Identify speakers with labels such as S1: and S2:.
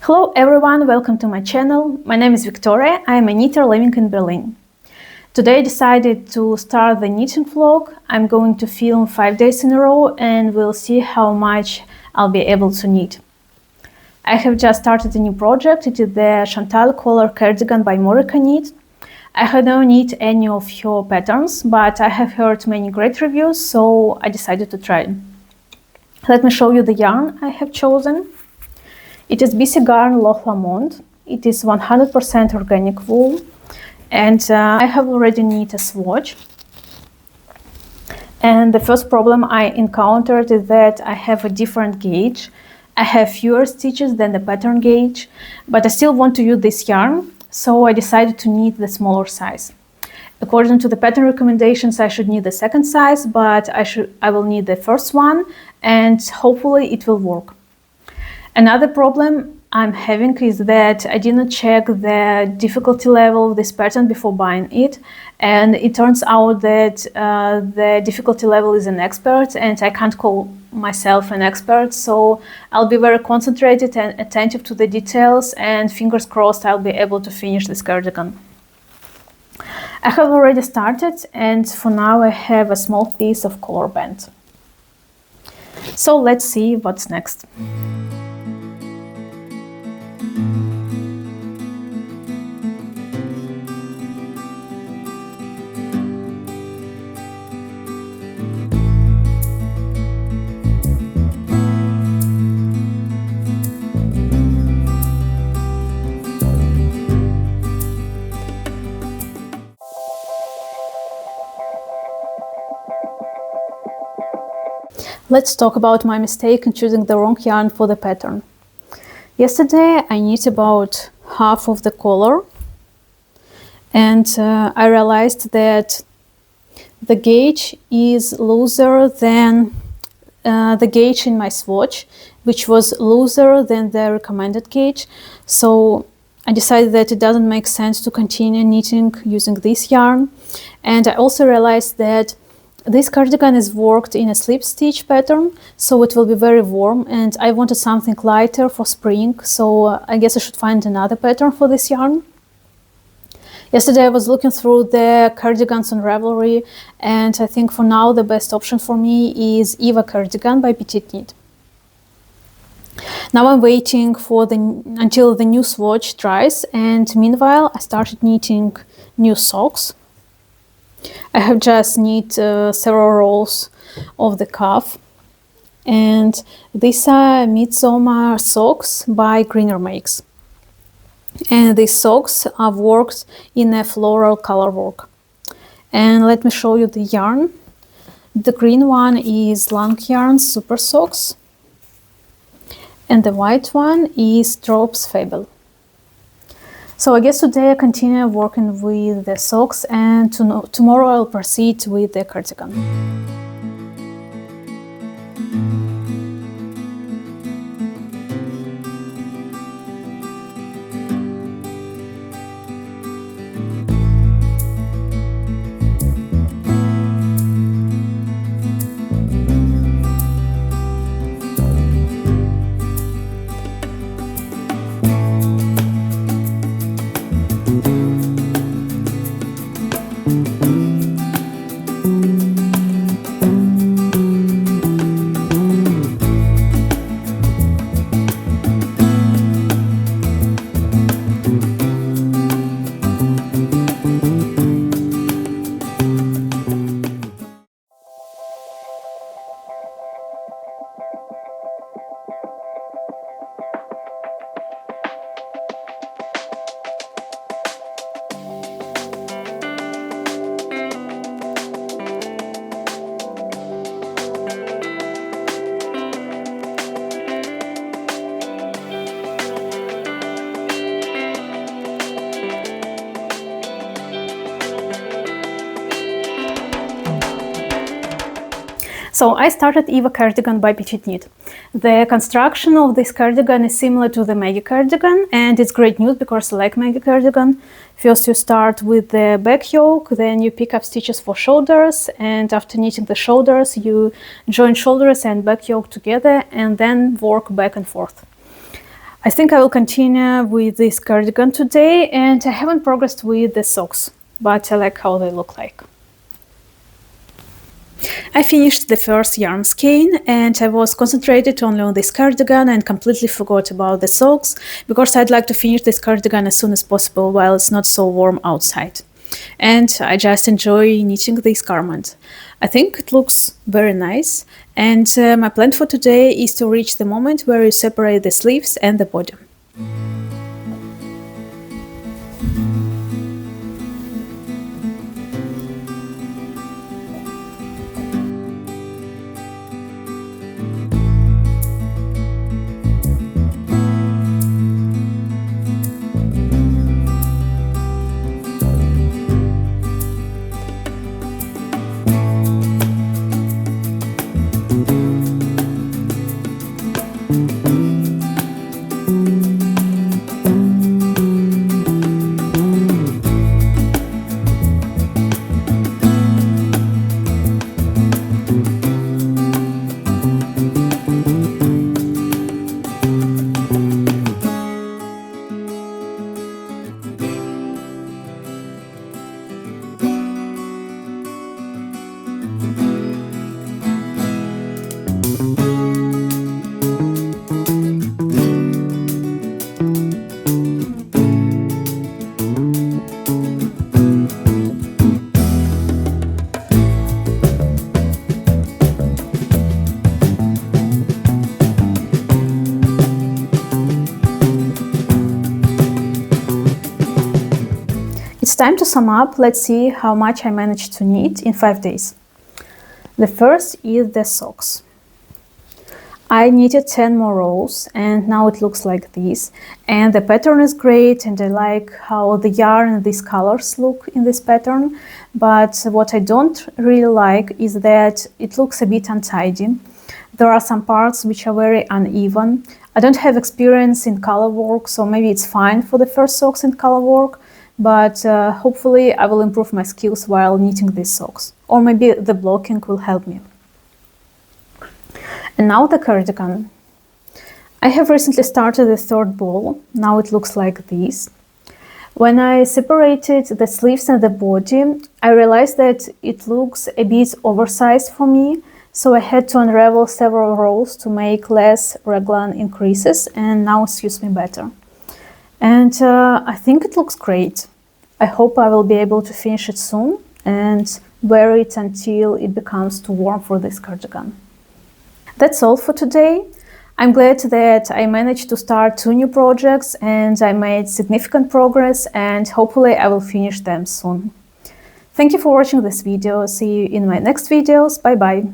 S1: Hello everyone, welcome to my channel. My name is Victoria, I am a knitter living in Berlin. Today I decided to start the knitting vlog. I'm going to film 5 days in a row and we'll see how much I'll be able to knit. I have just started a new project. It is the Chantal collar cardigan by Moreca knit. I have not knit any of her patterns, but I have heard many great reviews, so I decided to try it. Let me show you the yarn I have chosen. It is BC Garn Loch Lomond. It is 100% organic wool, and I have already knit a swatch. And the first problem I encountered is that I have a different gauge. I have fewer stitches than the pattern gauge, but I still want to use this yarn, so I decided to knit the smaller size. According to the pattern recommendations, I should knit the second size, but I will knit the first one, and hopefully it will work. Another problem I'm having is that I did not check the difficulty level of this pattern before buying it, and it turns out that the difficulty level is an expert, and I can't call myself an expert, so I'll be very concentrated and attentive to the details, and fingers crossed I'll be able to finish this cardigan. I have already started, and for now I have a small piece of color band. So let's see what's next. Let's talk about my mistake in choosing the wrong yarn for the pattern. Yesterday I knit about half of the collar, and I realized that the gauge is looser than the gauge in my swatch, which was looser than the recommended gauge. So I decided that it doesn't make sense to continue knitting using this yarn. And I also realized that this cardigan is worked in a slip stitch pattern, so it will be very warm, and I wanted something lighter for spring, so I guess I should find another pattern for this yarn. Yesterday I was looking through the cardigans on Ravelry, and I think for now the best option for me is Eva Cardigan by PetiteKnit. Now I'm waiting for until the new swatch dries, and meanwhile I started knitting new socks. I have just knit several rows of the cuff, and these are Midsommar Socks by greenermakes. And these socks are worked in a floral colorwork. And let me show you the yarn. The green one is Long Yarn Super Socks, and the white one is Drops Fabel. So I guess today I continue working with the socks, and tomorrow I'll proceed with the cardigan. So I started Eva Cardigan by PetiteKnit. The construction of this cardigan is similar to the Maggie cardigan, and it's great news because I like Maggie cardigan. First you start with the back yoke, then you pick up stitches for shoulders, and after knitting the shoulders you join shoulders and back yoke together and then work back and forth. I think I will continue with this cardigan today, and I haven't progressed with the socks, but I like how they look like. I finished the first yarn skein, and I was concentrated only on this cardigan and completely forgot about the socks, because I'd like to finish this cardigan as soon as possible while it's not so warm outside. And I just enjoy knitting this garment. I think it looks very nice, and my plan for today is to reach the moment where you separate the sleeves and the body. It's time to sum up. Let's see how much I managed to knit in 5 days. The first is the socks. I knitted 10 more rows and now it looks like this. And the pattern is great and I like how the yarn and these colors look in this pattern. But what I don't really like is that it looks a bit untidy. There are some parts which are very uneven. I don't have experience in colorwork, so maybe it's fine for the first socks in colorwork. But hopefully I will improve my skills while knitting these socks, or maybe the blocking will help me. And now the cardigan. I have recently started the third ball. Now it looks like this. When I separated the sleeves and the body, I realized that it looks a bit oversized for me, so I had to unravel several rows to make less raglan increases, and now it suits me better. And I think it looks great. I hope I will be able to finish it soon and wear it until it becomes too warm for this cardigan. That's all for today. I'm glad that I managed to start 2 new projects and I made significant progress, and hopefully I will finish them soon. Thank you for watching this video. See you in my next videos. Bye bye.